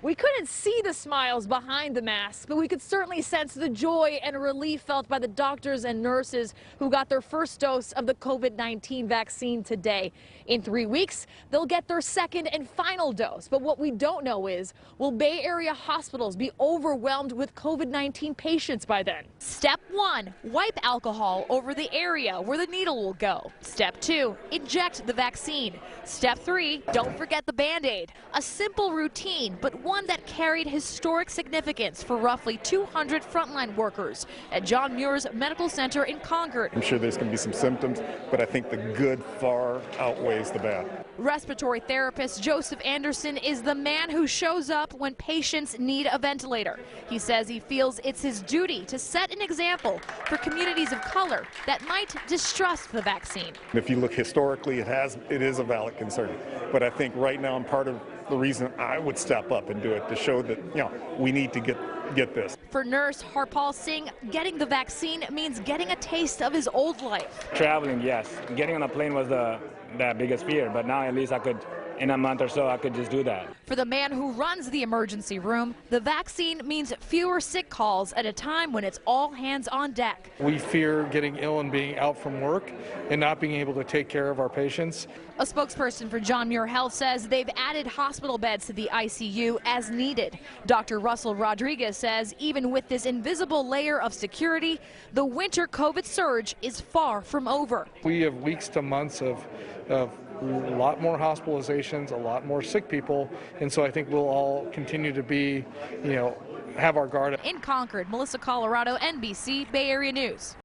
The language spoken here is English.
We couldn't see the smiles behind the masks, but we could certainly sense the joy and relief felt by the doctors and nurses who got their first dose of the COVID-19 vaccine today. In 3 weeks, they'll get their second and final dose. But what we don't know is, will Bay Area hospitals be overwhelmed with COVID-19 patients by then? Step 1, wipe alcohol over the area where the needle will go. Step 2, inject the vaccine. Step 3, don't forget the Band-Aid. A simple routine, but one that carried historic significance for roughly 200 frontline workers at John Muir's Medical Center in Concord. I'm sure there's going to be some symptoms, but I think the good far outweighs the bad. Respiratory therapist Joseph Anderson is the man who shows up when patients need a ventilator. He says he feels it's his duty to set an example for communities of color that might distrust the vaccine. If you look historically, it is a valid concern. But I think right now I'm part of the reason I would step up and do it, to show that, we need to get this. For nurse Harpal Singh, getting the vaccine means getting a taste of his old life. Traveling, yes. Getting on a plane was the biggest fear, but now at least I could, in a month or so, I could just do that. For the man who runs the emergency room, the vaccine means fewer sick calls at a time when it's all hands on deck. We fear getting ill and being out from work and not being able to take care of our patients. A spokesperson for John Muir Health says they've added hospital beds to the ICU as needed. Dr. Russell Rodriguez says even with this invisible layer of security, the winter COVID surge is far from over. We have weeks to months of a lot more hospitalizations, a lot more sick people, and so I think we'll all continue to be, have our guard. In Concord, Melissa Colorado, NBC, Bay Area News.